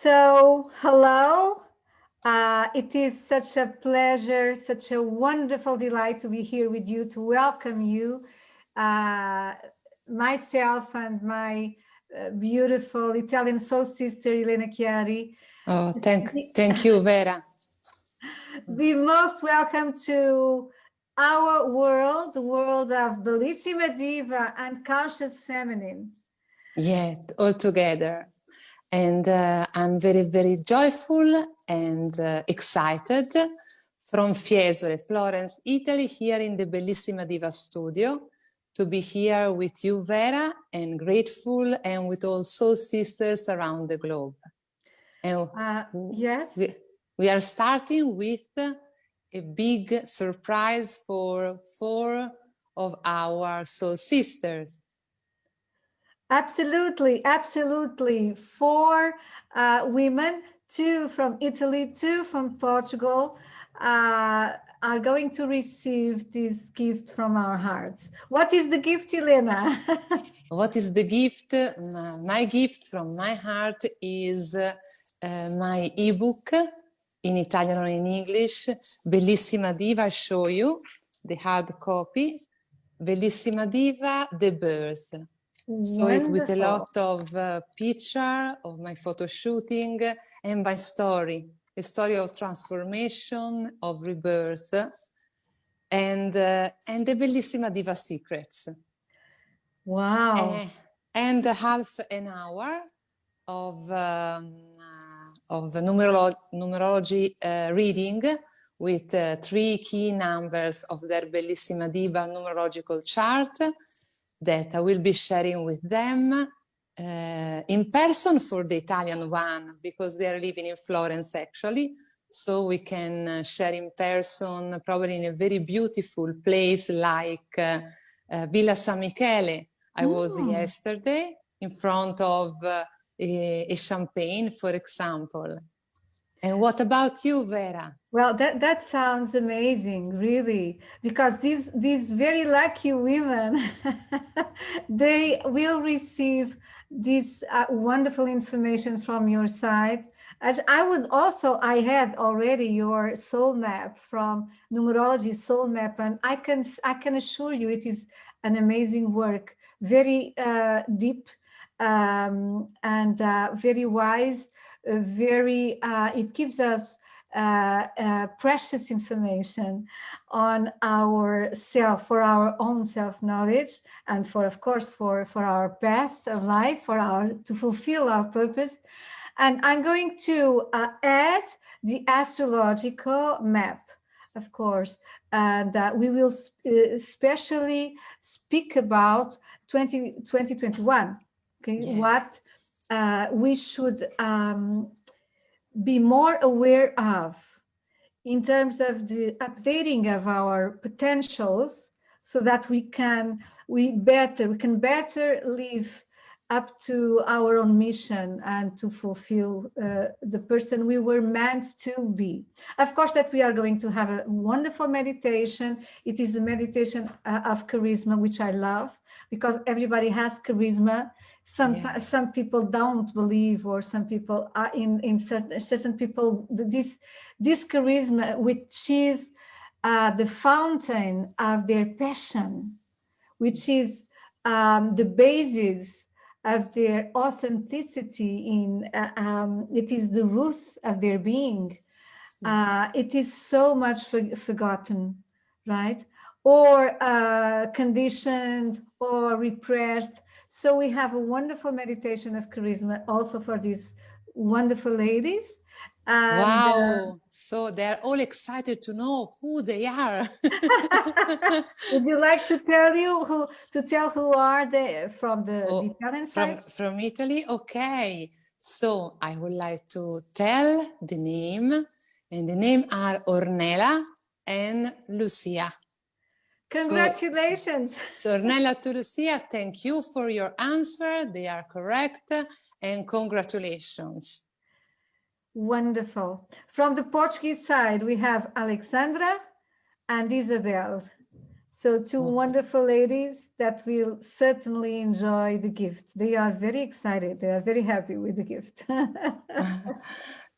So, hello. It is such a pleasure, such a wonderful delight to be here with you, to welcome you, myself and my beautiful Italian soul sister, Elena Chiari. Oh, thank you, Vera. Be most welcome to our world, the world of Bellissima Diva and conscious feminine. Yeah, all together. And I'm very, very joyful and excited from Fiesole, Florence, Italy, here in the Bellissima Diva studio, to be here with you, Vera, and grateful, and with all soul sisters around the globe. And yes. We are starting with a big surprise for 4 of our soul sisters. Absolutely, absolutely. 4 women, 2 from Italy, 2 from Portugal, are going to receive this gift from our hearts. What is the gift, Elena? What is the gift? My gift from my heart is my ebook in Italian or in English, Bellissima Diva. I show you the hard copy, Bellissima Diva, The Birth. So it's with a lot of picture of my photo shooting and my story, a story of transformation, of rebirth, and the Bellissima Diva secrets. Wow. And half an hour of numerology reading with 3 key numbers of their Bellissima Diva numerological chart that I will be sharing with them in person for the Italian one, because they are living in Florence actually. So we can share in person, probably in a very beautiful place like Villa San Michele. I was yesterday in front of a champagne, for example. And what about you, Vera? Well, that sounds amazing, really, because these very lucky women, they will receive this wonderful information from your side. As I had already your soul map from numerology soul map, and I can assure you it is an amazing work, very deep and very wise, it gives us precious information on our self, for our own self-knowledge, and of course for our path of life, to fulfill our purpose. And I'm going to add the astrological map, of course, and we will especially speak about 2021. Okay, yes. What we should be more aware of in terms of the updating of our potentials, so that we can better live up to our own mission and to fulfill the person we were meant to be. Of course, that we are going to have a wonderful meditation. It is the meditation of charisma, which I love, because everybody has charisma. Some people don't believe, or some people are in certain people, this charisma, which is the fountain of their passion, which is the basis of their authenticity. It is the root of their being. It is so much forgotten, right? Or conditioned or repressed. So we have a wonderful meditation of charisma also for these wonderful ladies. And, wow! So they're all excited to know who they are. Would you like to tell who are they from the Italian side? From Italy? Okay. So I would like to tell the name, and the name are Ornella and Lucia. Congratulations. So Ornella to Lucia, thank you for your answer. They are correct, and congratulations. Wonderful. From the Portuguese side, we have Alexandra and Isabel. So two wonderful ladies that will certainly enjoy the gift. They are very excited. They are very happy with the gift.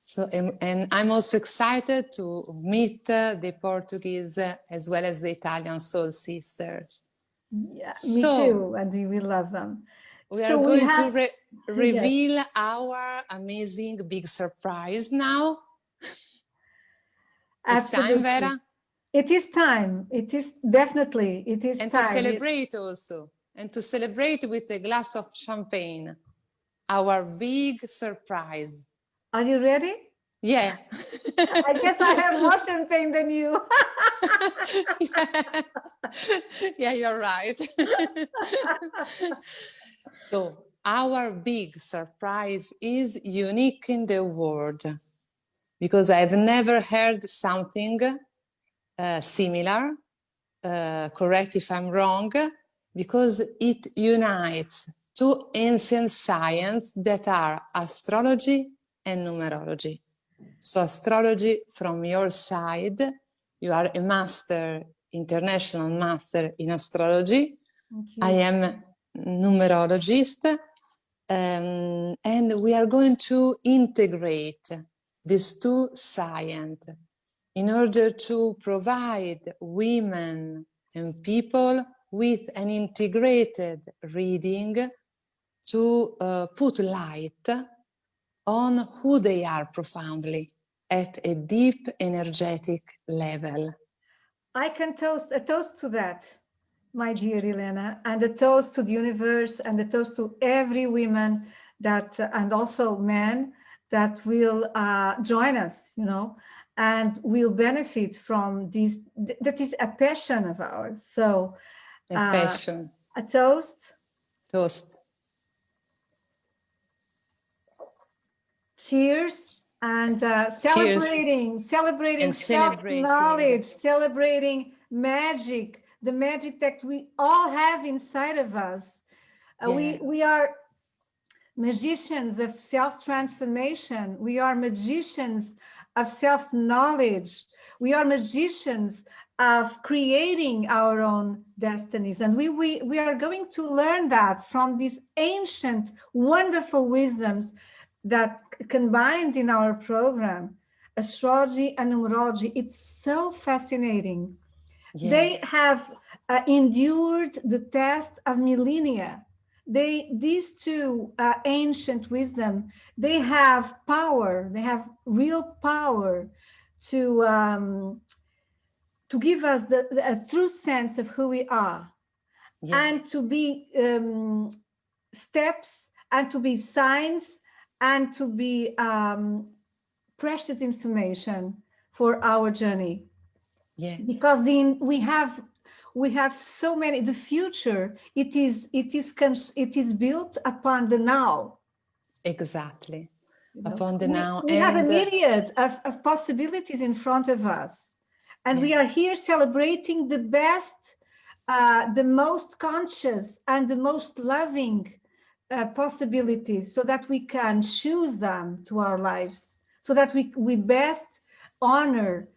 So, and I'm also excited to meet the Portuguese as well as the Italian soul sisters. Yeah, me So, too. And we will love them. we So are we going have, to yes, reveal our amazing big surprise now. It's time, absolutely. Vera? It is time. It is definitely, it is And to time. celebrate also, and to celebrate with a glass of champagne, our big surprise. Are you ready? Yeah. I guess I have more champagne than you. Yeah. Yeah, you're right. So our big surprise is unique in the world, because I've never heard something similar. Correct if I'm wrong, because it unites two ancient sciences that are astrology and numerology. So astrology from your side, you are a master, international master in astrology. I am numerologist, and we are going to integrate these two sciences in order to provide women and people with an integrated reading to put light on who they are profoundly at a deep energetic level. I can toast a toast to that, my dear Elena, and a toast to the universe, and a toast to every woman that, and also men that will join us, you know, and will benefit from this. That is a passion of ours. So, A passion. A toast. Toast. Cheers. And celebrating self-knowledge, celebrating magic, the magic that we all have inside of us. We are magicians of self-transformation. We are magicians of self-knowledge. We are magicians of creating our own destinies. And we are going to learn that from these ancient, wonderful wisdoms that combined in our program, astrology and numerology. It's so fascinating. Yeah. They have endured the test of millennia. These two ancient wisdom, they have power. They have real power to give us a true sense of who we are, and to be steps, and to be signs, and to be precious information for our journey. Because we have so many. The future, it is built upon the now. Exactly. You know? Upon the now. We have a myriad of possibilities in front of us, and we are here celebrating the best, the most conscious and the most loving possibilities, so that we can choose them to our lives, so that we best honor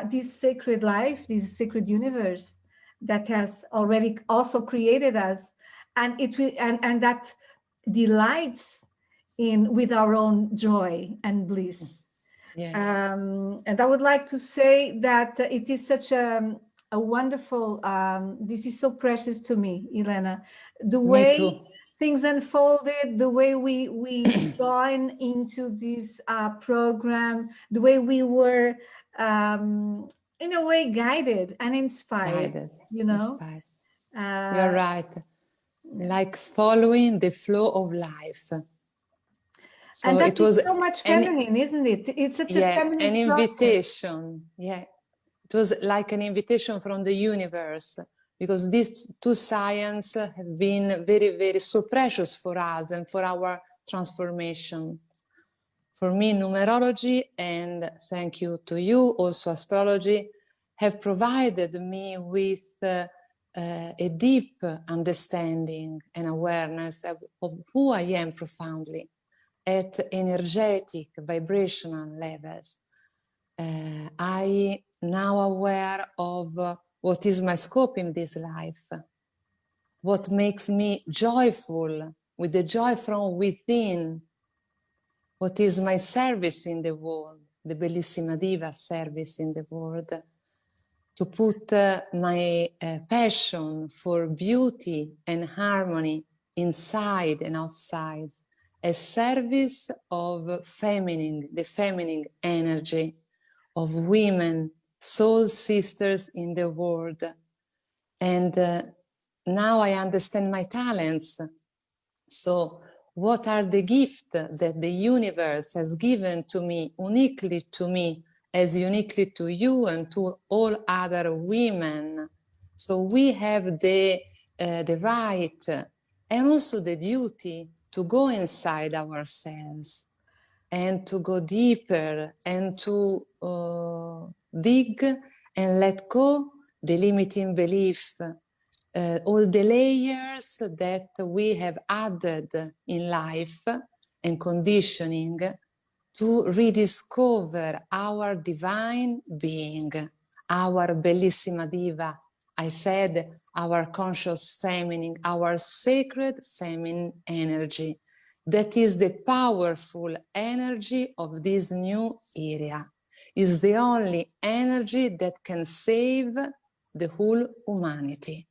this sacred life, this sacred universe that has already also created us, and it will, and that delights in with our own joy and bliss. And I would like to say that it is such a wonderful, this is so precious to me, Elena, the way things unfolded, the way we join into this program, the way we were in a way guided and inspired, you know. You're right. Like following the flow of life. So and that is so much feminine, isn't it? It's such a feminine an invitation. Process. It was like an invitation from the universe, because these two sciences have been very, very so precious for us and for our transformation. For me, numerology, and thank you to you, also astrology, have provided me with a deep understanding and awareness of who I am profoundly at energetic, vibrational levels. I now aware of What is my scope in this life? What makes me joyful, with the joy from within? What is my service in the world, the Bellissima Diva service in the world? To put my passion for beauty and harmony inside and outside, a service of feminine, the feminine energy of women, soul sisters in the world. And now I understand my talents. So what are the gifts that the universe has given to me, uniquely to me, as uniquely to you and to all other women? So we have the right and also the duty to go inside ourselves and to go deeper and to dig and let go the limiting belief, all the layers that we have added in life and conditioning to rediscover our divine being, our Bellissima Diva. I said our conscious feminine, our sacred feminine energy. That is the powerful energy of this new era. Is the only energy that can save the whole humanity.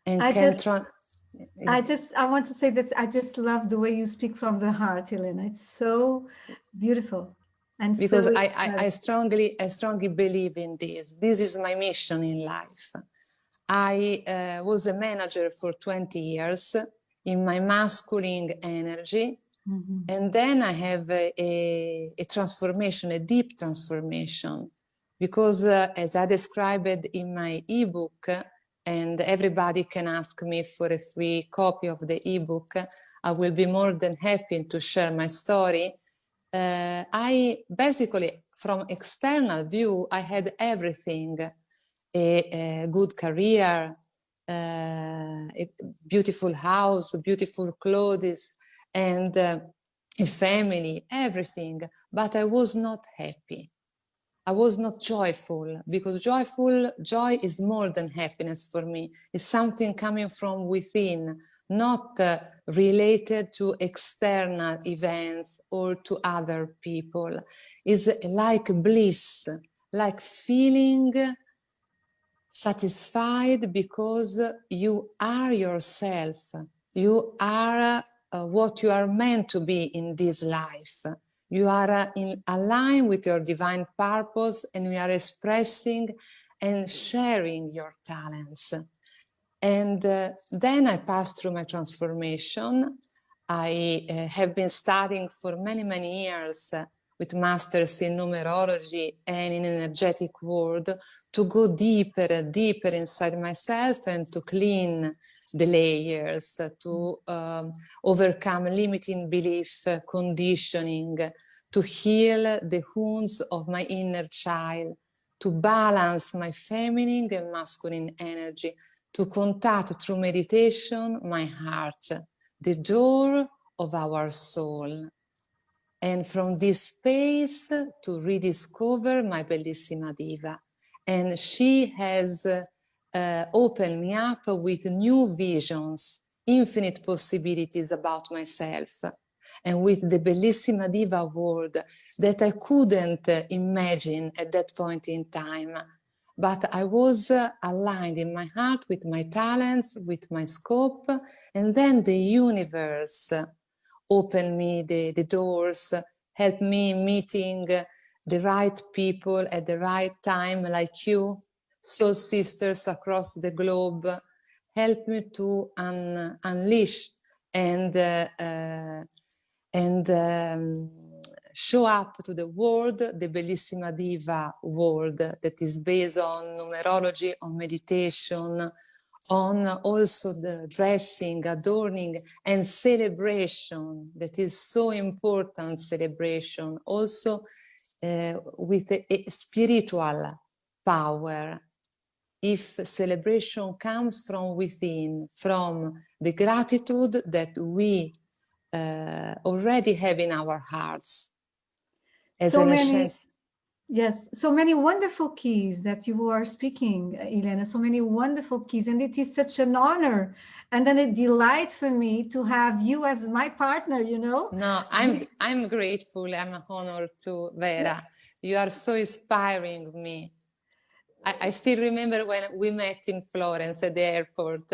And I can I want to say that I just love the way you speak from the heart, Elena. It's so beautiful. And because so I strongly believe in this. This is my mission in life. I was a manager for 20 years in my masculine energy. Mm-hmm. And then I have a transformation, a deep transformation, because as I described in my ebook, and everybody can ask me for a free copy of the ebook, I will be more than happy to share my story. I basically, from external view, I had everything, a good career, a beautiful house, beautiful clothes, and a family, everything, but I was not happy. I was not joyful, because joy is more than happiness for me. It's something coming from within, not related to external events or to other people. It's like bliss, like feeling satisfied because you are yourself. You are what you are meant to be in this life. You are in line with your divine purpose, and you are expressing and sharing your talents. And then I passed through my transformation. I have been studying for many, many years with masters in numerology and in energetic world to go deeper and deeper inside myself and to clean the layers, to overcome limiting belief, conditioning, to heal the wounds of my inner child, to balance my feminine and masculine energy, to contact through meditation my heart, the door of our soul. And from this space to rediscover my Bellissima Diva. And she has opened me up with new visions, infinite possibilities about myself, and with the Bellissima Diva world that I couldn't imagine at that point in time. But I was aligned in my heart with my talents, with my scope, and then the universe opened me the doors, helped me meeting the right people at the right time, like you, soul sisters across the globe, helped me to unleash and show up to the world, the Bellissima Diva world that is based on numerology, on meditation, on also the dressing, adorning, and celebration that is so important, celebration, also with a spiritual power. If celebration comes from within, from the gratitude that we already have in our hearts. As so many, Yes, so many wonderful keys that you are speaking, Elena, so many wonderful keys. And it is such an honor and then a delight for me to have you as my partner, you know? No, I'm grateful. I'm honored to Vera. You are so inspiring me. I still remember when we met in Florence at the airport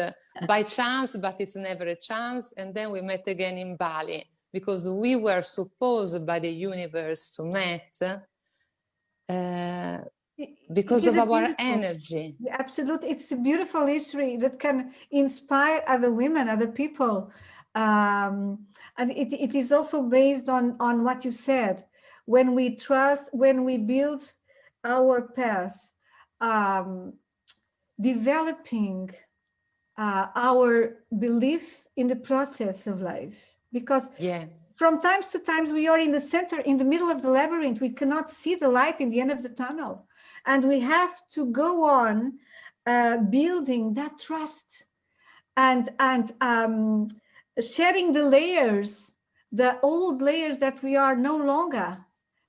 by chance, but it's never a chance. And then we met again in Bali because we were supposed by the universe to meet because It is of a our beautiful, energy. yeah, absolutely. It's a beautiful history that can inspire other women, other people. And it is also based on what you said. When we trust, when we build our path, um, developing our belief in the process of life. Because Yeah, from times to times we are in the center, in the middle of the labyrinth. We cannot see the light in the end of the tunnel. And we have to go on building that trust and sharing the layers, the old layers that we are no longer,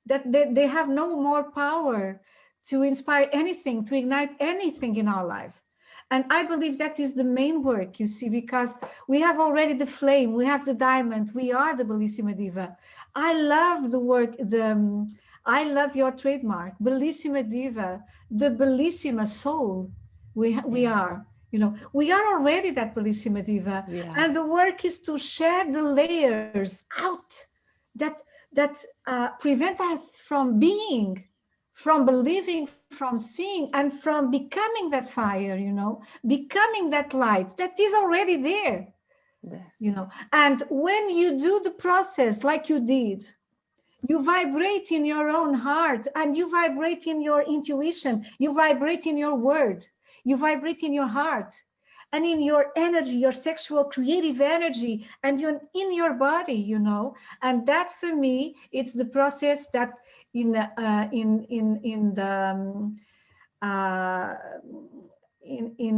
that they have no more power to inspire anything, to ignite anything in our life. And I believe that is the main work, you see, because we have already the flame, we have the diamond, we are the Bellissima Diva. I love the work, I love your trademark, Bellissima Diva, the Bellissima soul. We yeah, are, you know, we are already that Bellissima Diva. we are. And the work is to share the layers out that prevent us from being, from believing, from seeing, and from becoming that fire, you know, becoming that light that is already there, There. you know. And when you do the process like you did, you vibrate in your own heart and you vibrate in your intuition, you vibrate in your word, you vibrate in your heart and in your energy, your sexual creative energy, and in your body, you know. And that for me, it's the process that in the uh, in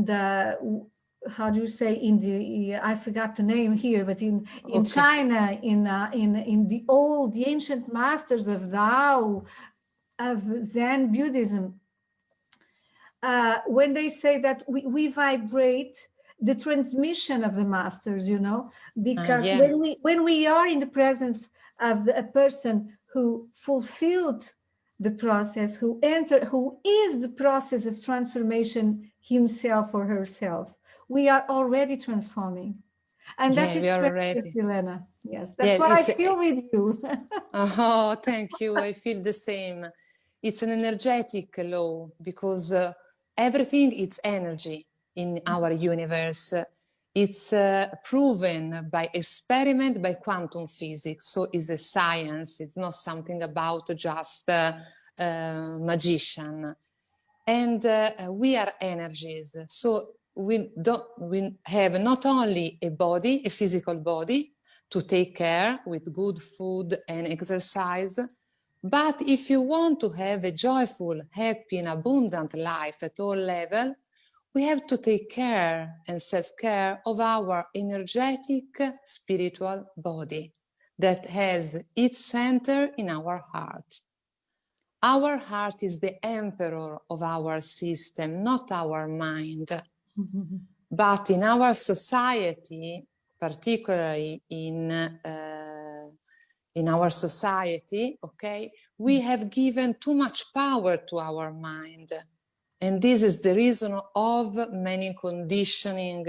the, how do you say, in the, I forgot the name here, but in Okay. China, in the ancient masters of Tao, of Zen Buddhism, when they say that we vibrate the transmission of the masters, you know, because Yeah, when we are in the presence of a person who fulfilled the process, who is the process of transformation himself or herself, we are already transforming. And that yeah, is we are precious, ready. Elena. Yes, Yeah, that's what I feel with you. oh, thank you. I feel the same. It's an energetic law because everything is energy in our universe. It's proven by experiment, by quantum physics. So it's a science. It's not something about just magician. And we are energies. So we have not only a body, a physical body, to take care with good food and exercise. But if you want to have a joyful, happy, and abundant life at all levels, we have to take care and self-care of our energetic spiritual body that has its center in our heart. Our heart is the emperor of our system, not our mind. But in our society, particularly in our society, okay, we have given too much power to our mind. And this is the reason of many conditioning,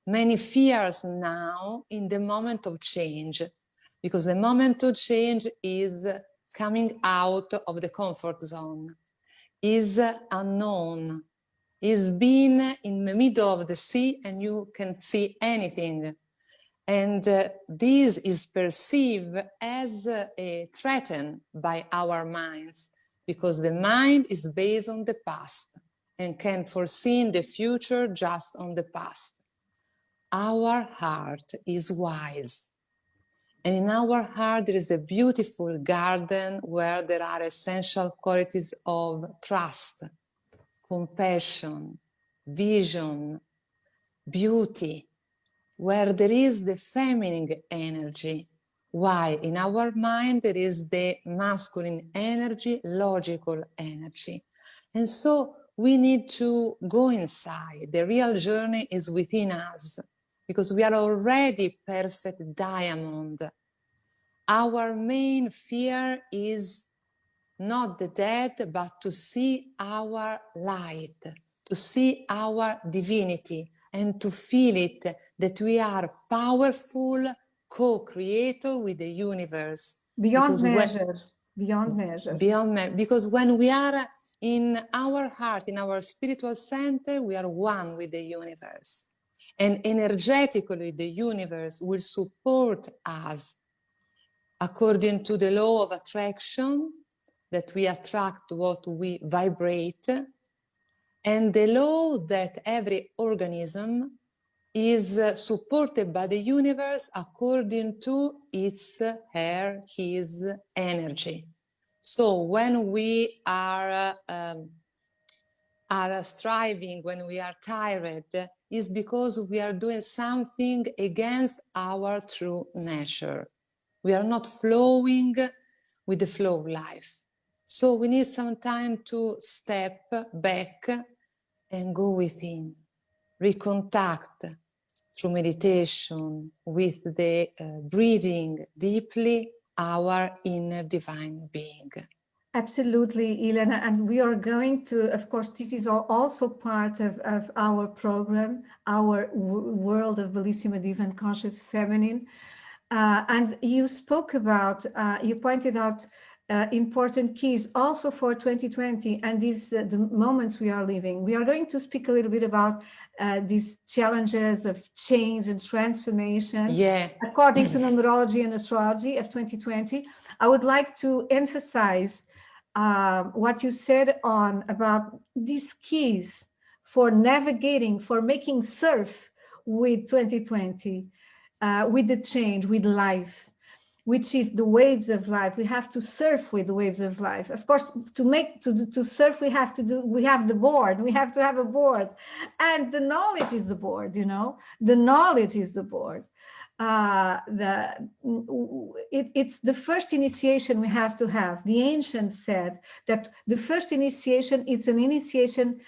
many fears now in the moment of change. Because the moment of change is coming out of the comfort zone, is unknown, is being in the middle of the sea and you can see anything. And this is perceived as a threat by our minds because the mind is based on the past and can foresee in the future just on the past. Our heart is wise. And in our heart, there is a beautiful garden where there are essential qualities of trust, compassion, vision, beauty, where there is the feminine energy, Why? In our mind, there is the masculine energy, logical energy. And so we need to go inside. The real journey is within us because we are already perfect diamond. Our main fear is not the dead, but to see our light, to see our divinity, and to feel it that we are powerful co-creator with the universe. Beyond measure, beyond measure. Because when we are in our heart, in our spiritual center, we are one with the universe. And energetically, the universe will support us according to the law of attraction, that we attract what we vibrate, and the law that every organism is supported by the universe according to its, her, his energy. So when we are striving, when we are tired, is because we are doing something against our true nature. We are not flowing with the flow of life. So we need some time to step back and go within, recontact through meditation with the breathing deeply our inner divine being. Absolutely, Elena. And we are going to, of course, this is also part of our program, our world of Bellissima Diva and Conscious Feminine. And you spoke about, you pointed out important keys also for 2020 and these the moments we are living. We are going to speak a little bit about these challenges of change and transformation. Yeah. According to numerology and astrology of 2020, I would like to emphasize what you said on about these keys for navigating, for making surf with 2020. With the change, with life, which is the waves of life. We have to surf with the waves of life. Of course, to surf, we have the board. We have to have a board, and the knowledge is the board. You know, the knowledge is the board. It's the first initiation we have to have. The ancients said that the first initiation, it's an initiation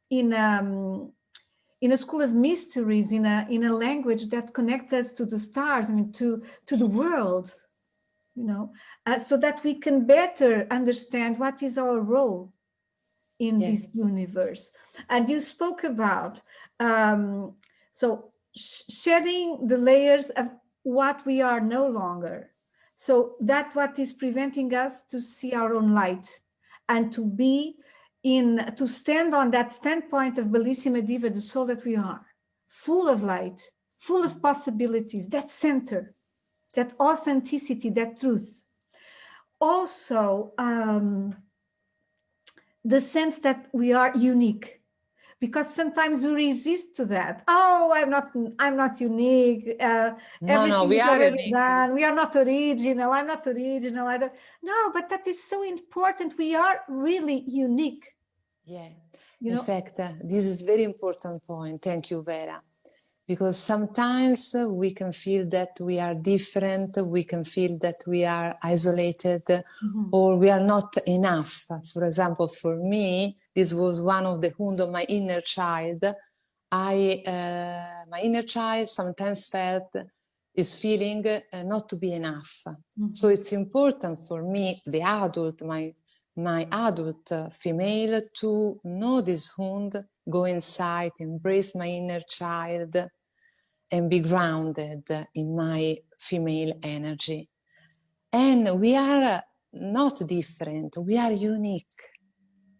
in a school of mysteries, in a language that connects us to the stars, I mean, to the world, you know, so that we can better understand what is our role in this universe. And you spoke about shedding the layers of what we are no longer. So that what is preventing us to see our own light and to stand on that standpoint of Bellissima Diva, the soul that we are, full of light, full of possibilities, that center, that authenticity, that truth. Also, the sense that we are unique, because sometimes we resist to that. Oh, I'm not unique. Everything is already unique. Done. We are not original. I'm not original. I don't. No, but that is so important. We are really unique. Yeah. In fact, this is a very important point. Thank you, Vera. Because sometimes we can feel that we are different, we can feel that we are isolated, or we are not enough. For example, for me, this was one of the wounds of my inner child. My inner child sometimes is feeling not to be enough. So it's important for me, the adult, my adult female, to know this wound, go inside, embrace my inner child, and be grounded in my female energy. And we are not different, we are unique.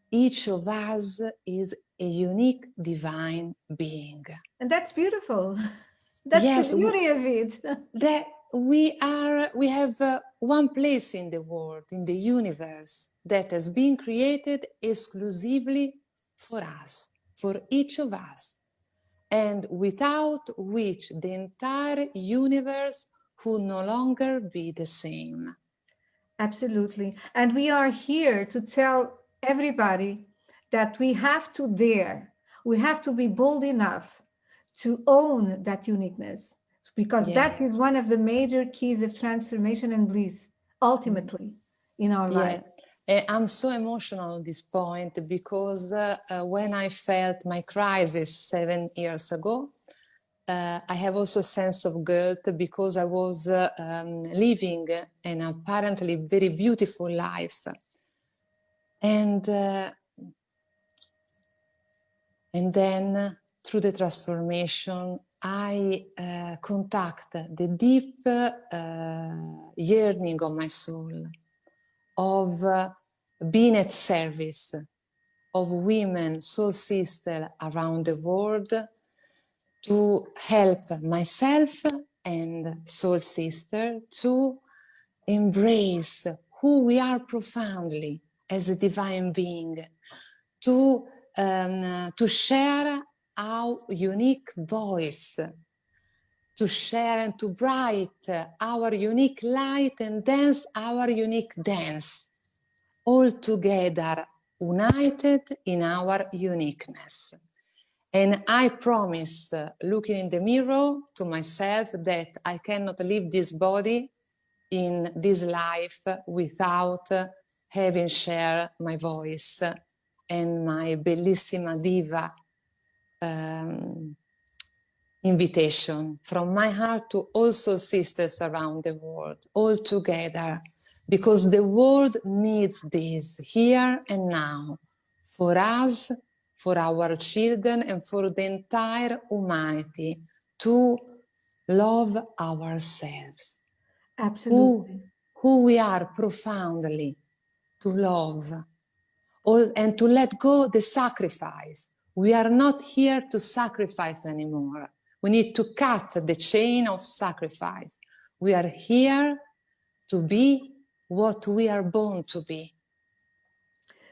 Each of us is a unique divine being. And that's beautiful. That's the beauty of it. That we have one place in the world, in the universe, that has been created exclusively for us, for each of us, and without which the entire universe would no longer be the same. Absolutely. And we are here to tell everybody that we have to dare, we have to be bold enough to own that uniqueness, because Yeah. that is one of the major keys of transformation and bliss, ultimately, in our Yeah. life. I'm so emotional at this point because when I felt my crisis 7 years ago, I have also a sense of guilt because I was living an apparently very beautiful life. And then through the transformation, I contact the deep yearning of my soul, of being at service of women, soul sisters around the world, to help myself and soul sister to embrace who we are profoundly as a divine being, to share our unique voice, to share and to bright our unique light and dance our unique dance, all together united in our uniqueness. And I promise, looking in the mirror to myself, that I cannot leave this body in this life without having shared my voice and my Bellissima Diva invitation from my heart to also sisters around the world, all together, because the world needs this here and now, for us, for our children, and for the entire humanity, to love ourselves, Absolutely. who we are profoundly, to love, and to let go the sacrifice. We are not here to sacrifice anymore. We need to cut the chain of sacrifice. We are here to be what we are born to be,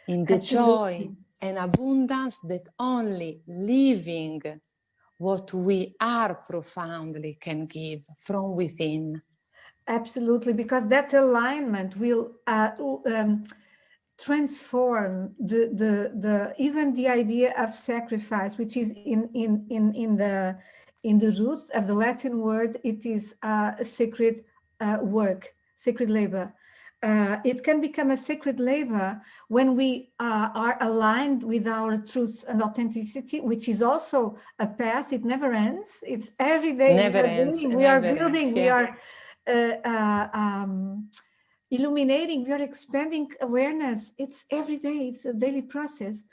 in the joy Absolutely. and abundance that only living what we are profoundly can give from within. Absolutely, because that alignment will transform the even the idea of sacrifice, which is in the roots of the Latin word. It is a sacred work, sacred labor. It can become a sacred labor when we are aligned with our truth and authenticity, which is also a path. It never ends. It's every day we Never are ends, doing, we are never ends, building, we yeah. are illuminating, we are expanding awareness. It's every day, it's a daily process.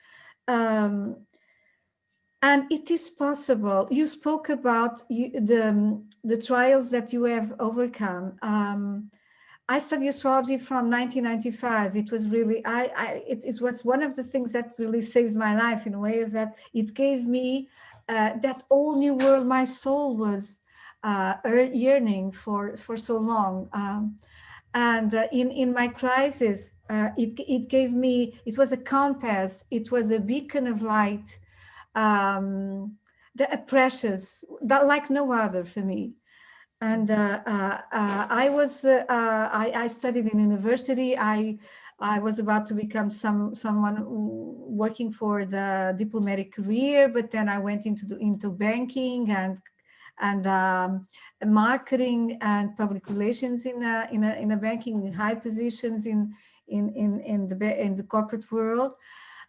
And it is possible. You spoke about the trials that you have overcome. I studied astrology from 1995. It was really, it was one of the things that really saves my life in a way, of that it gave me that whole new world my soul was yearning for so long. And in my crisis, it gave me, it was a compass, it was a beacon of light, precious, that like no other for me. And I studied in university. I was about to become someone working for the diplomatic career, but then I went into banking and marketing and public relations in a banking, in high positions in the corporate world.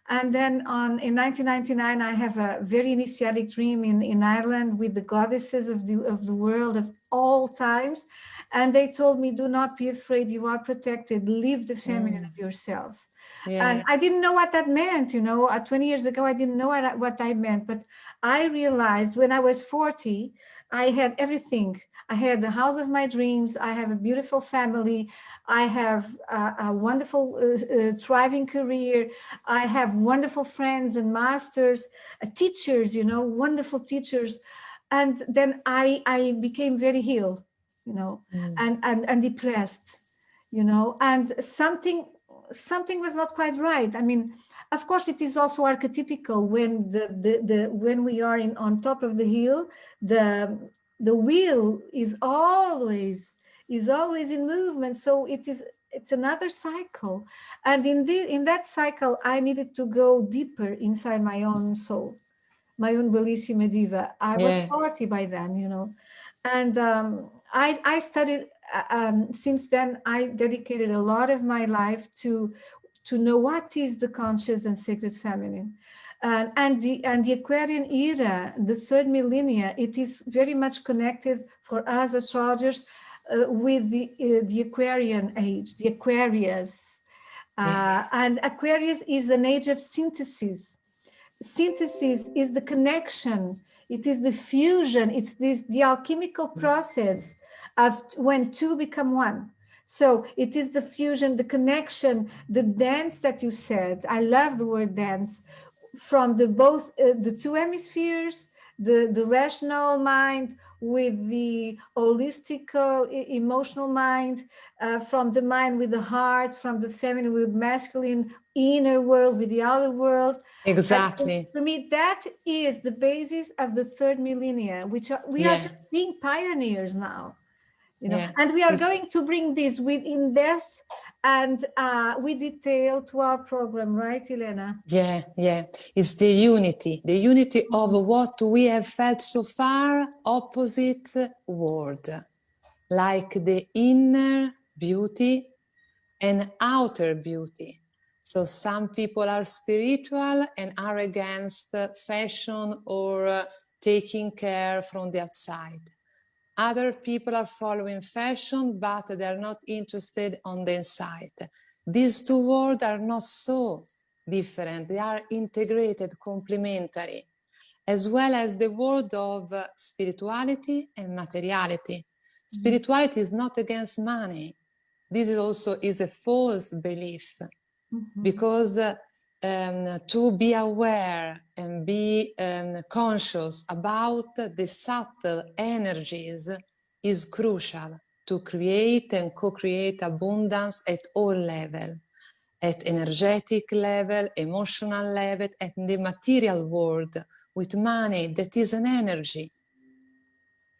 And then in 1999, I have a very initiatic dream in Ireland with the goddesses of the world of all times. And they told me, do not be afraid, you are protected, live the feminine of yourself. Yeah. And I didn't know what that meant, 20 years ago, I didn't know what I meant. But I realized when I was 40, I had everything. I had the house of my dreams. I have a beautiful family. I have a wonderful, thriving career. I have wonderful friends and masters, teachers, wonderful teachers. And then I became very healed, and depressed, and something was not quite right. I mean, of course, it is also archetypical when when we are on top of the hill, the wheel is always in movement. So it's another cycle, and in that cycle, I needed to go deeper inside my own soul, my own Bellissima Diva. I was 40 by then, And I studied, since then, I dedicated a lot of my life to know what is the conscious and sacred feminine. And the Aquarian era, the third millennia, it is very much connected for us astrologers with the Aquarian age, the Aquarius. And Aquarius is an age of synthesis. Synthesis is the connection, it is the fusion, it's the alchemical process of when two become one. So it is the fusion, the connection, the dance that you said. I love the word dance, from the both the two hemispheres, the rational mind with the holistical emotional mind, from the mind with the heart, from the feminine with masculine inner world with the outer world. Exactly. For me, that is the basis of the third millennia, we are just being pioneers now, and we are going to bring this with in depth and with detail to our program, right, Elena? Yeah. It's the unity of what we have felt so far, opposite world, like the inner beauty and outer beauty. So some people are spiritual and are against fashion or taking care from the outside. Other people are following fashion, but they're not interested on the inside. These two worlds are not so different. They are integrated, complementary, as well as the world of spirituality and materiality. Spirituality is not against money. This is also a false belief, because to be aware and be conscious about the subtle energies is crucial to create and co-create abundance at all levels, at energetic level, emotional level, at the material world, with money that is an energy.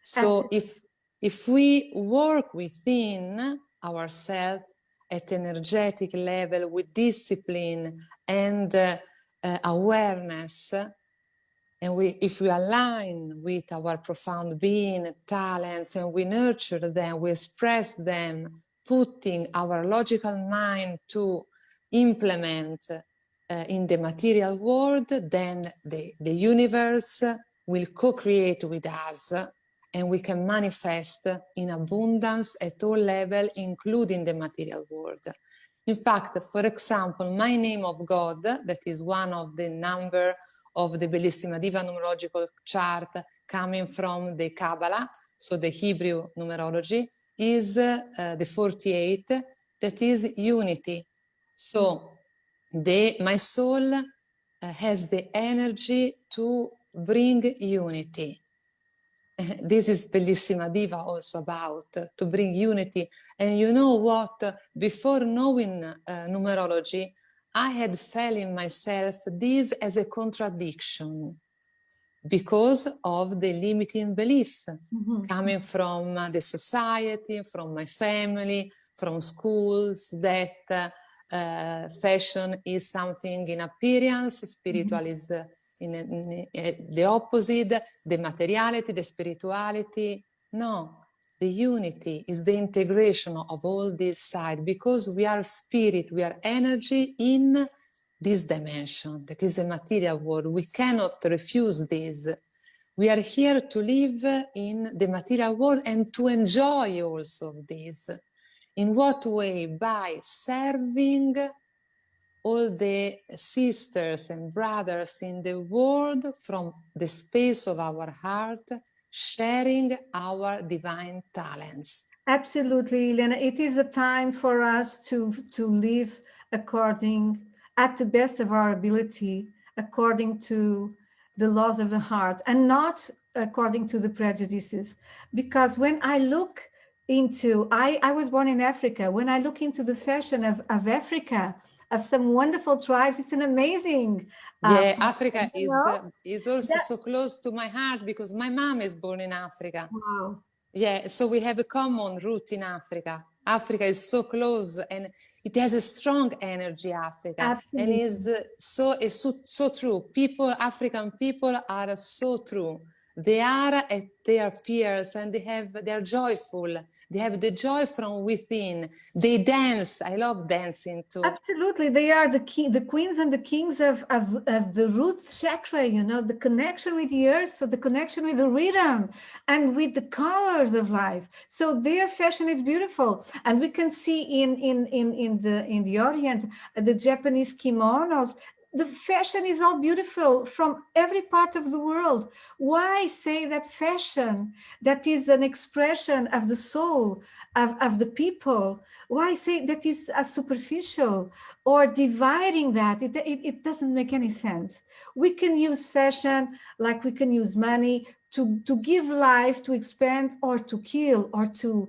So if we work within ourselves at energetic level with discipline and awareness, and if we align with our profound being, talents, and we nurture them, we express them, putting our logical mind to implement in the material world, then the universe will co-create with us, and we can manifest in abundance at all levels, including the material world. In fact, for example, my name of God, that is one of the number of the Bellissima Diva numerological chart coming from the Kabbalah, so the Hebrew numerology, is the 48, that is unity. So my soul has the energy to bring unity. This is Bellissima Diva also about, to bring unity. And you know what? Before knowing numerology, I had felt in myself this as a contradiction because of the limiting belief coming from the society, from my family, from schools, that fashion is something in appearance, spiritual is in the opposite, the materiality, the spirituality. No, the unity is the integration of all these sides, because we are spirit, we are energy in this dimension that is the material world. We cannot refuse this. We are here to live in the material world and to enjoy also this. In what way? By serving all the sisters and brothers in the world from the space of our heart, sharing our divine talents. Absolutely, Elena. It is a time for us to live at the best of our ability, according to the laws of the heart, and not according to the prejudices. Because when I look into, I was born in Africa. When I look into the fashion of Africa, of some wonderful tribes, it's an amazing. Africa is also that, so close to my heart, because my mom is born in Africa. wow. Yeah, so we have a common root in Africa. Africa is so close, and it has a strong energy, Africa. Absolutely. And is so true. African people are so true. They are at their peers and they are joyful. They have the joy from within. They dance. I love dancing too. Absolutely, they are the queens and the kings of the root chakra, you know, the connection with the earth, so the connection with the rhythm and with the colors of life. So their fashion is beautiful, and we can see in the Orient, the Japanese kimonos. The fashion is all beautiful from every part of the world. Why say that fashion, that is an expression of the soul of the people, why say that is a superficial or dividing that? It doesn't make any sense. We can use fashion like we can use money to give life, to expand, or to kill, or to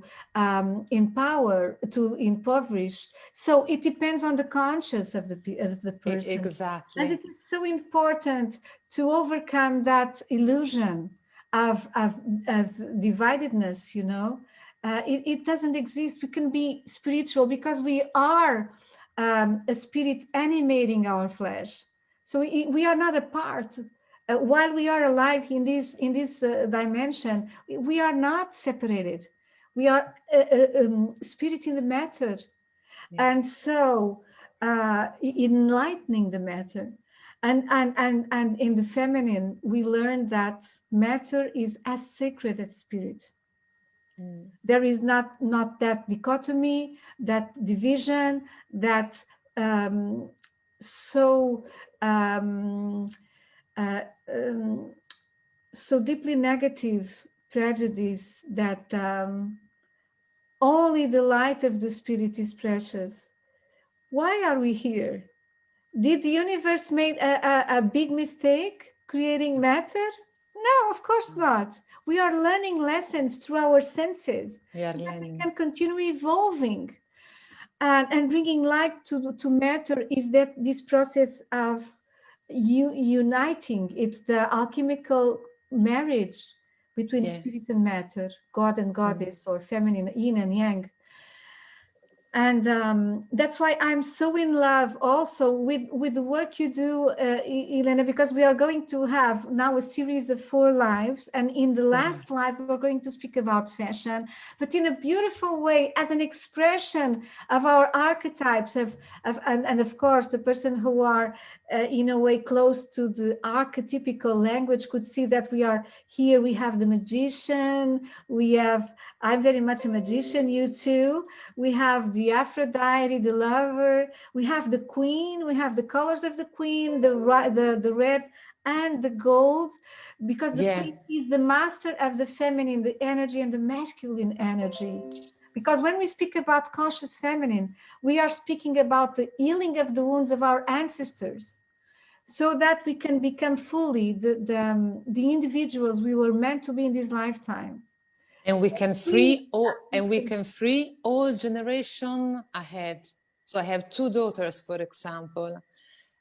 empower, to impoverish. So it depends on the conscience of the person. Exactly. And it is so important to overcome that illusion of dividedness, you know. It doesn't exist. We can be spiritual because we are a spirit animating our flesh. So we are not a part. While we are alive in this dimension, we are not separated. We are spirit in the matter, and so enlightening the matter. And in the feminine, we learn that matter is as sacred as spirit. There is not that dichotomy, that division, that so um, uh, um, so deeply negative prejudice that only the light of the spirit is precious. Why are we here? Did the universe make a big mistake creating matter? No, of course not. We are learning lessons through our senses We are so that we learning. can continue evolving. And bringing light to matter is that this process of uniting. It's the alchemical marriage between spirit and matter, God and goddess, or feminine, yin and yang. And that's why I'm so in love also with the work you do, Elena, because we are going to have now a series of 4 lives. And in the last live, we're going to speak about fashion, but in a beautiful way, as an expression of our archetypes and of course, the person who are in a way close to the archetypical language could see that we are here. We have the magician, I'm very much a magician, you too. We have the Aphrodite, the lover. We have the queen. We have the colors of the queen, the red and the gold, because the queen is the master of the feminine, the energy, and the masculine energy. Because when we speak about conscious feminine, we are speaking about the healing of the wounds of our ancestors, so that we can become fully the individuals we were meant to be in this lifetime. And we can free all generation ahead. So I have 2 daughters, for example,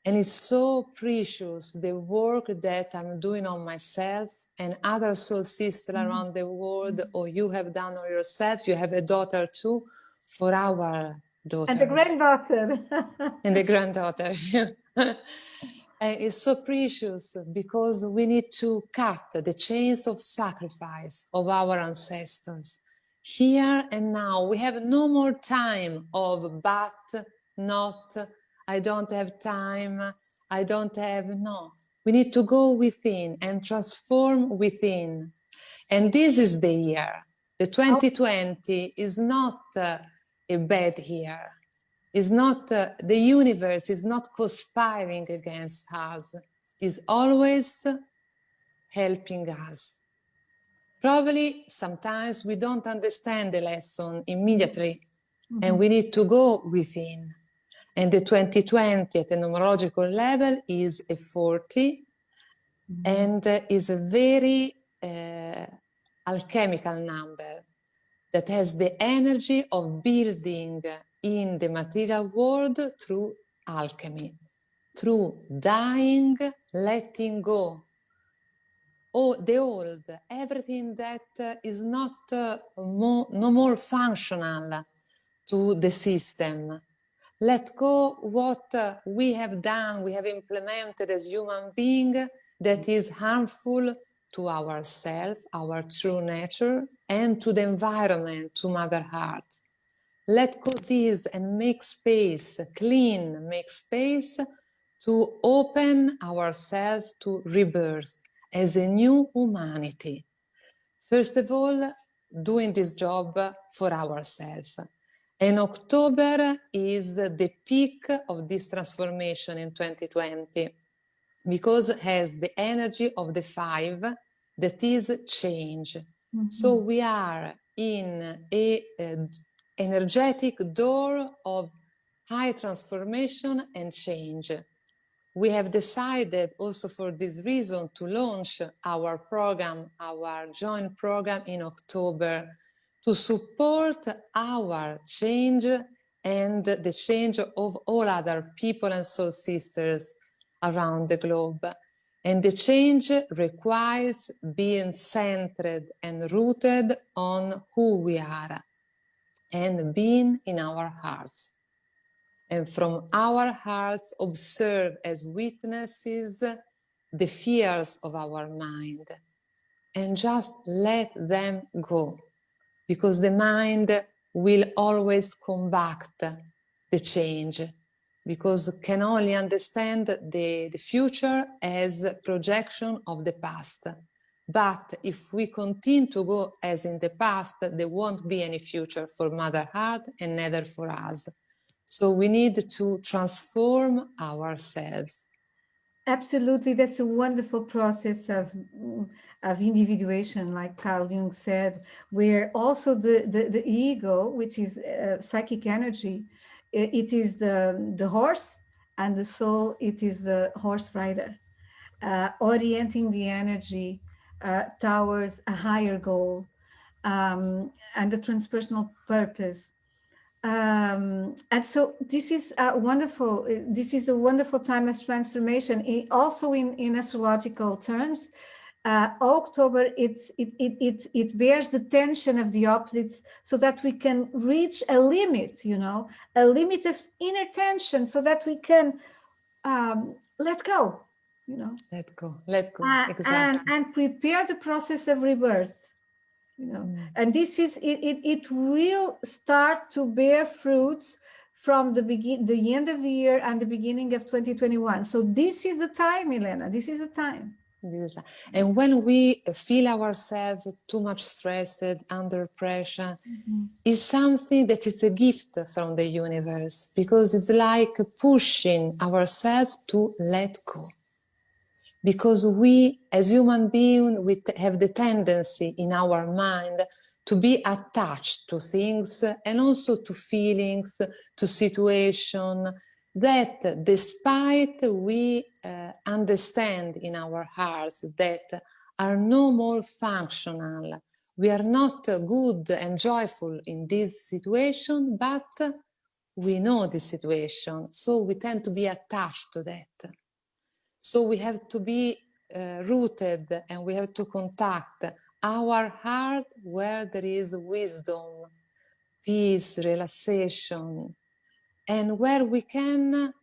and it's so precious, the work that I'm doing on myself and other soul sisters around the world, or you have done on yourself. You have a daughter too, for our daughters. And the granddaughter. And the granddaughter. And it's so precious because we need to cut the chains of sacrifice of our ancestors. Here and now, we have no more time of but, not, I don't have time, I don't have, no. We need to go within and transform within. And this is the year. The 2020 is not a bad year. Is not the universe is not conspiring against us, is always helping us. Probably sometimes we don't understand the lesson immediately, and we need to go within. And the 2020 at a numerological level is a 40, and is a very alchemical number that has the energy of building in the material world through alchemy, through dying, letting go. The old, everything that is not no more functional to the system. Let go what we have done, we have implemented as human being that is harmful to ourselves, our true nature, and to the environment, to Mother Earth. Let go this and make space, clean, make space to open ourselves to rebirth as a new humanity. First of all, doing this job for ourselves. And October is the peak of this transformation in 2020 because it has the energy of the 5 that is change. Mm-hmm. So we are in a energetic door of high transformation and change. We have decided also for this reason to launch our program, our joint program in October to support our change and the change of all other people and soul sisters around the globe. And the change requires being centered and rooted on who we are and being in our hearts. And from our hearts observe as witnesses the fears of our mind and just let them go, because the mind will always combat the change, because it can only understand the future as a projection of the past. But if we continue to go as in the past, there won't be any future for Mother Earth and neither for us. So we need to transform ourselves. Absolutely, that's a wonderful process of individuation, like Carl Jung said, where also the ego, which is psychic energy, it is the horse, and the soul, it is the horse rider, orienting the energy towards a higher goal and the transpersonal purpose. And so this is wonderful. This is a wonderful time of transformation. Also in astrological terms, October it bears the tension of the opposites, so that we can reach a limit, a limit of inner tension, so that we can let go, Let go, exactly, and prepare the process of rebirth. And this is it will start to bear fruits from the end of the year and the beginning of 2021. So this is the time, Elena. This is the time. And when we feel ourselves too much stressed, under pressure, it's something that is a gift from the universe, because it's like pushing ourselves to let go. Because we, as human beings, we have the tendency in our mind to be attached to things and also to feelings, to situations that, despite we understand in our hearts that are no more functional, we are not good and joyful in this situation, but we know this situation, so we tend to be attached to that. So we have to be rooted, and we have to contact our heart where there is wisdom, peace, relaxation, and where we can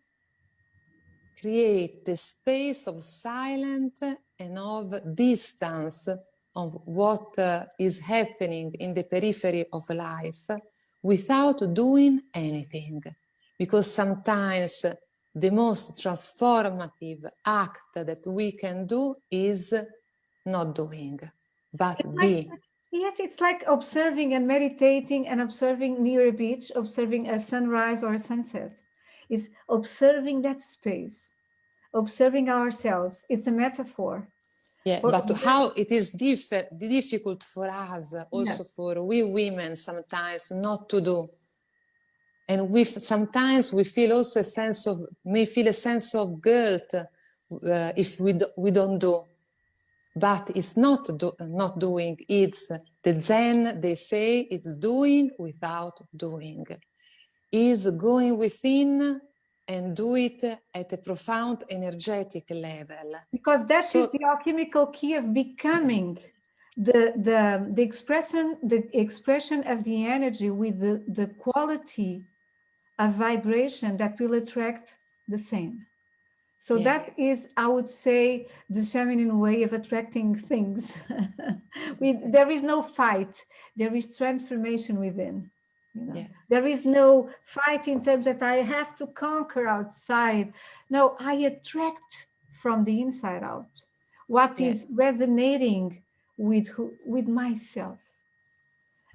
create the space of silence and of distance of what is happening in the periphery of life without doing anything. Because sometimes the most transformative act that we can do is not doing, but be. Yes, it's like observing and meditating and observing near a beach, observing a sunrise or a sunset. It's observing that space, observing ourselves. It's a metaphor. Yeah, but how it is difficult for us, also for we women sometimes, not to do. And sometimes we feel also a sense of guilt if we don't do. But it's not doing. It's the Zen, they say, it's doing without doing. Is going within and do it at a profound energetic level. Because that is the alchemical key of becoming. The expression of the energy with the quality of vibration that will attract the same. So that is, I would say, the feminine way of attracting things. There is no fight. There is transformation within. You know, there is no fight in terms that I have to conquer outside. No, I attract from the inside out what is resonating with myself.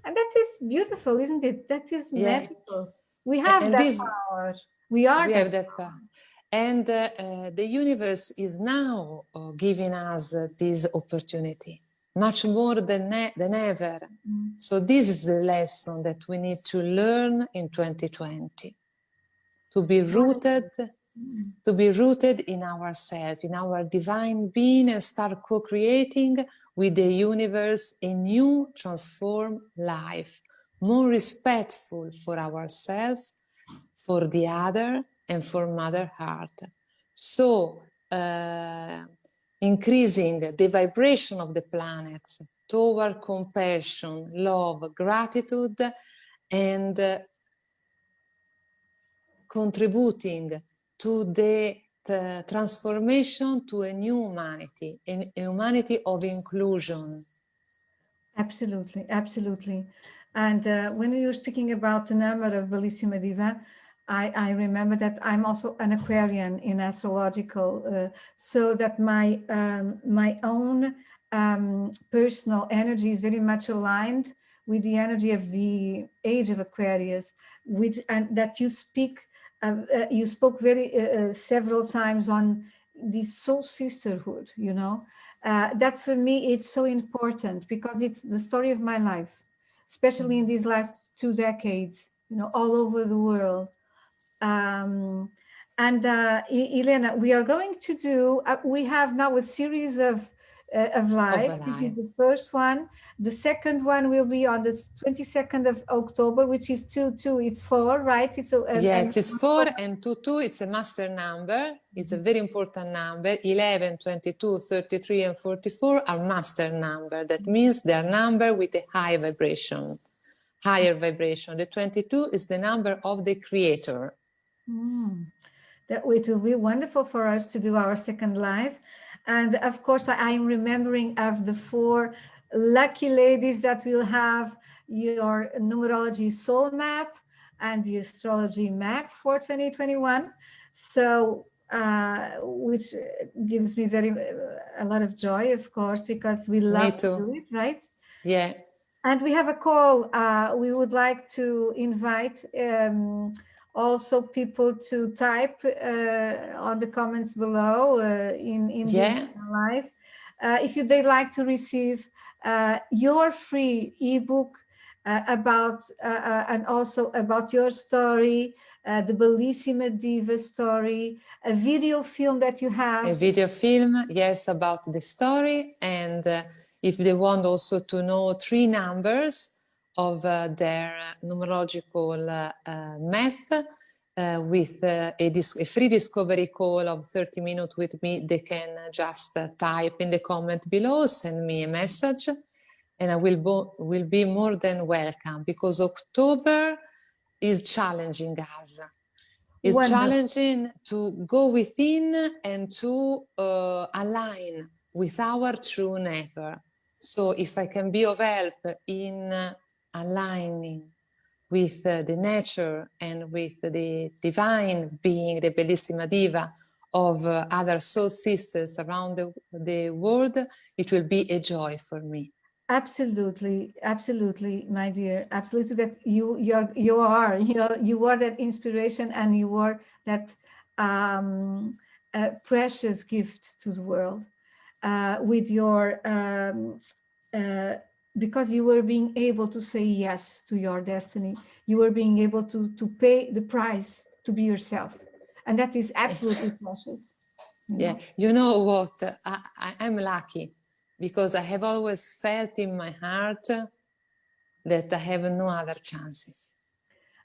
And that is beautiful, isn't it? That is magical. We have that power. We have that power. And the universe is now giving us this opportunity, much more than ever. So this is the lesson that we need to learn in 2020, to be rooted in ourselves, in our divine being, and start co-creating with the universe a new transformed life, more respectful for ourselves, for the other, and for Mother Earth. So increasing the vibration of the planets toward compassion, love, gratitude, and contributing to the transformation to a new humanity, a humanity of inclusion. Absolutely, absolutely. And when you were speaking about the number of Bellissima Diva, I remember that I'm also an Aquarian in astrological, so that my my own personal energy is very much aligned with the energy of the age of Aquarius, which and that you spoke very several times on this soul sisterhood. You know, that for me it's so important because it's the story of my life, especially in these last 2 decades. You know, all over the world. Elena, we are going to do, we have now a series of live. This is the first one. The second one will be on the 22nd of October, which is 2-2. It's 4, right? It's 4 and 2-2. It's a master number. It's a very important number. 11, 22, 33, and 44 are master number. That means they are number with a high vibration, higher vibration. The 22 is the number of the creator. That it will be wonderful for us to do our second live. And of course, I'm remembering of the 4 lucky ladies that will have your numerology soul map and the astrology map for 2021. So, which gives me a lot of joy, of course, because we love to do it, right? Yeah. And we have a call. We would like to invite also people to type on the comments below in this live if they'd like to receive your free ebook about and also about your story, the Bellissima Diva story, a video film that you have. A video film, yes, about the story. And if they want also to know 3 numbers of their numerological map with a free discovery call of 30 minutes with me, they can just type in the comment below, send me a message, and I will be more than welcome, because October is challenging us. It's challenging to go within and to align with our true nature. So if I can be of help in aligning with the nature and with the divine being, the Bellissima Diva of other soul sisters around the world, it will be a joy for me. Absolutely, absolutely, my dear. Absolutely, that you are that inspiration, and you are that precious gift to the world with your because you were being able to say yes to your destiny. You were being able to pay the price to be yourself, and that is absolutely precious. You know what? I'm lucky, because I have always felt in my heart that I have no other chances.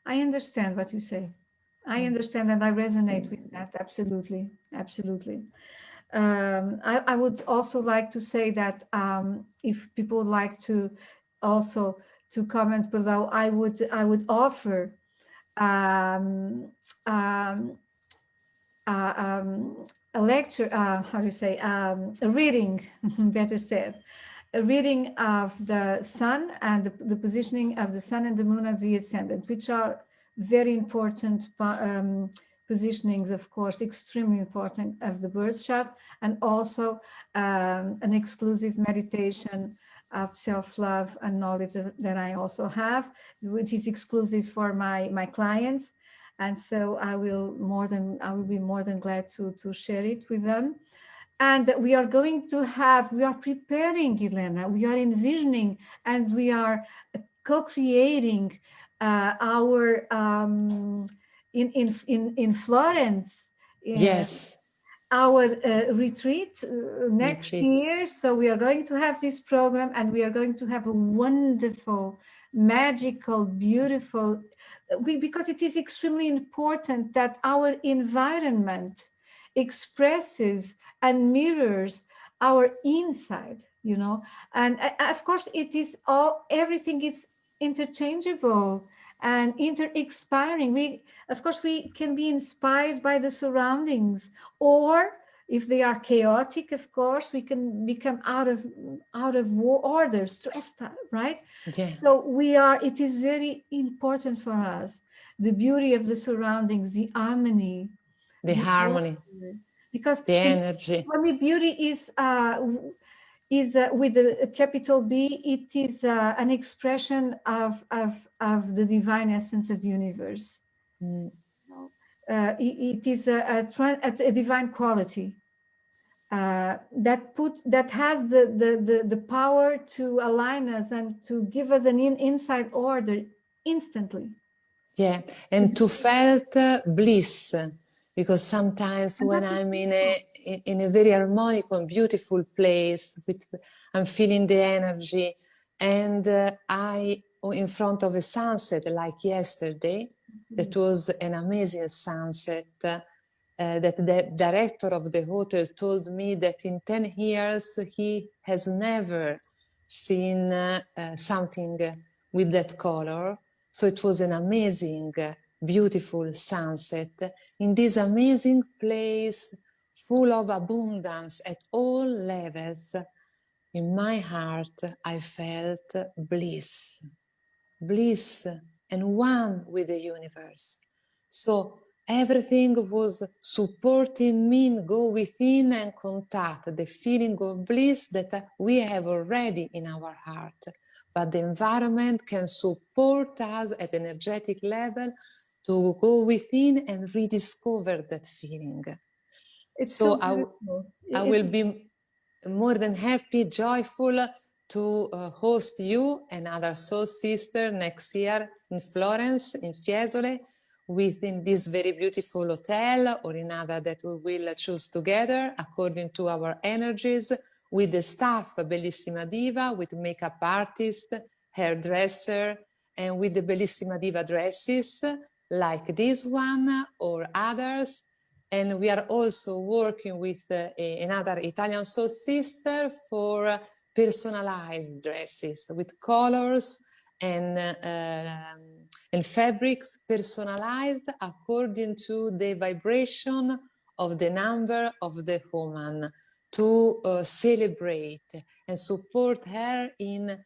I understand what you say. I understand, and I resonate with that. Absolutely, absolutely. I would also like to say that if people would like to also to comment below, I would offer a lecture, how do you say, a reading, better said, a reading of the sun and the positioning of the sun and the moon as the ascendant, which are very important positionings, of course, extremely important of the birth chart, and also an exclusive meditation of self-love and knowledge that I also have, which is exclusive for my clients. And so I will be more than glad to share it with them. And we are preparing, Elena, we are envisioning, and we are co-creating our in Florence, Yes, our retreat next retreat. year. So we are going to have this program, and we are going to have a wonderful, magical, beautiful, because it is extremely important that our environment expresses and mirrors our inside, you know. And of course, it is everything is interchangeable and inter-expiring. Of course, we can be inspired by the surroundings, or if they are chaotic, of course, we can become out of order, stressed out, right? Yeah, So it is very important for us, the beauty of the surroundings, the harmony, the the harmony, order. Because the energy. for me, beauty is with a capital B. It is an expression of the divine essence of the universe. Mm. It is a divine quality that has the power to align us and to give us an inside order instantly. Yeah, and to felt bliss, because sometimes And when that is I'm beautiful. in a very harmonic and beautiful place, I'm feeling the energy, and in front of a sunset like yesterday, that was an amazing sunset. That the director of the hotel told me that in 10 years he has never seen something with that color. So it was an amazing, beautiful sunset in this amazing place full of abundance at all levels. In my heart, I felt bliss, bliss, and one with the universe. So everything was supporting me go within and contact the feeling of bliss that we have already in our heart. But the environment can support us at energetic level to go within and rediscover that feeling. It's so So beautiful. I will be more than happy, joyful to host you and other soul sister next year in Florence, in Fiesole, within this very beautiful hotel or in other that we will choose together according to our energies, with the staff Bellissima Diva, with makeup artist, hairdresser, and with the Bellissima Diva dresses like this one or others. And we are also working with another Italian soul sister for personalized dresses with colors and fabrics personalized according to the vibration of the number of the woman, to celebrate and support her in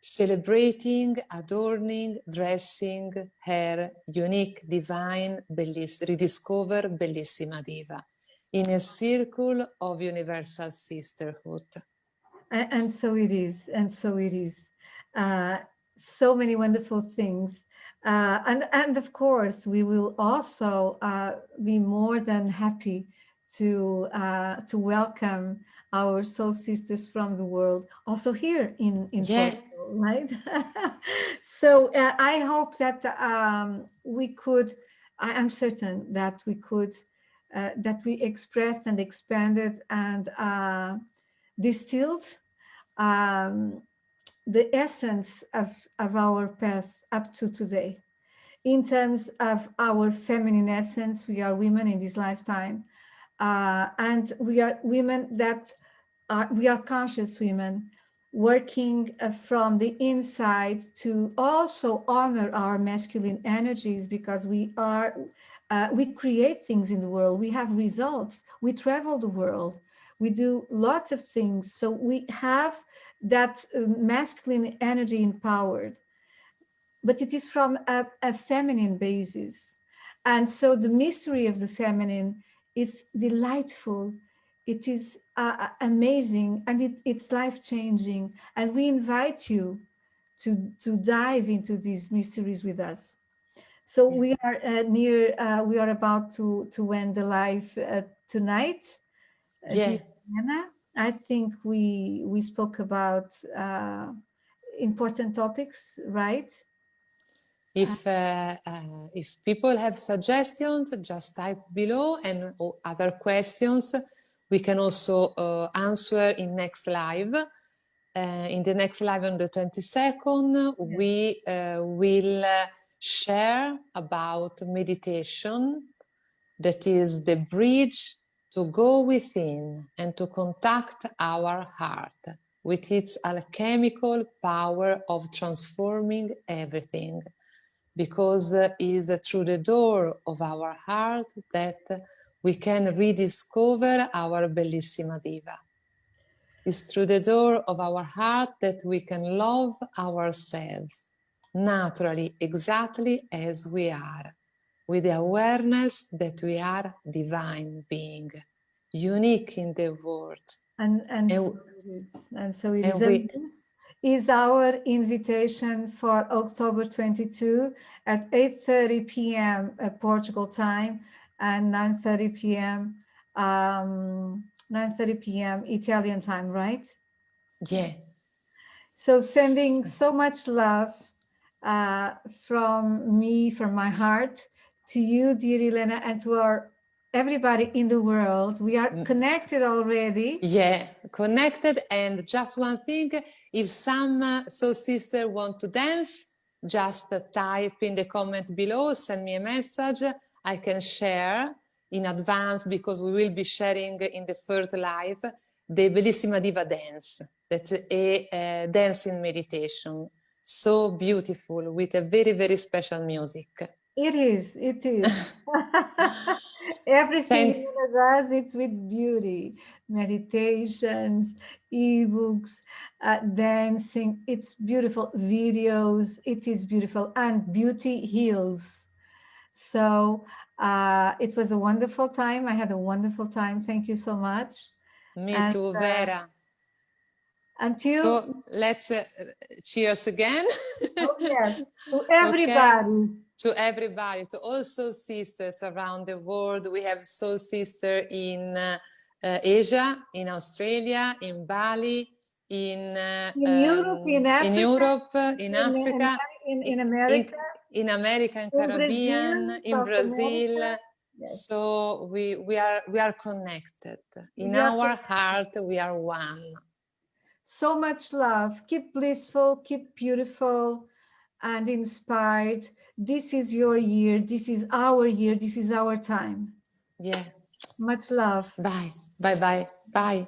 celebrating, adorning, dressing her unique, divine, rediscover Bellissima Diva in a circle of universal sisterhood. And so it is, and so it is. Uh, so many wonderful things. And of course, we will also be more than happy to welcome our soul sisters from the world, also here in Yeah, Portugal, right? So I hope that we could. I am certain that we could, that we expressed and expanded and distilled the essence of our past up to today. In terms of our feminine essence, we are women in this lifetime, and we are women we are conscious women, working from the inside to also honor our masculine energies, because we create things in the world, we have results, we travel the world, we do lots of things, so we have that masculine energy empowered, but it is from a feminine basis. And so the mystery of the feminine is delightful. It is amazing, and it's life-changing. And we invite you to dive into these mysteries with us. So we are we are about to end the live tonight. Dear Elena, I think we spoke about important topics, right? If people have suggestions, just type below, and other questions we can also answer in next live. In the next live on the 22nd, we will share about meditation, that is the bridge to go within and to contact our heart with its alchemical power of transforming everything. Because it is through the door of our heart that we can rediscover our Bellissima Diva. It's through the door of our heart that we can love ourselves naturally, exactly as we are, with the awareness that we are divine being, unique in the world. And so it is. And this is our invitation for October 22 at 8:30 p.m. Portugal time and 9:30 p.m. 9:30 p.m. Italian time, right? Yeah. So sending so much love from me, from my heart, to you, dear Elena, and to everybody in the world. We are connected already. Yeah, connected. And just one thing, if some soul sister want to dance, just type in the comment below, send me a message. I can share in advance, because we will be sharing in the third live the Bellissima Diva dance. That's a dancing meditation. So beautiful, with a very, very special music. It is. Everything Elena does, it's with beauty. Meditations, ebooks, dancing. It's beautiful. Videos. It is beautiful. And beauty heals. So it was a wonderful time. I had a wonderful time. Thank you so much. Me too, Vera. Until so let's cheers again. Oh yes, to everybody. Okay. To everybody, to all soul sisters around the world. We have soul sister in Asia, in Australia, in Bali, in Europe, in Africa, in Africa, in America, in America, in Caribbean, in Brazil. Yes. So we are connected. In our heart, we are one. So much love. Keep blissful, keep beautiful and inspired. This is your year. This is our year. This is our time. Yeah. Much love. Bye. Bye. Bye. Bye.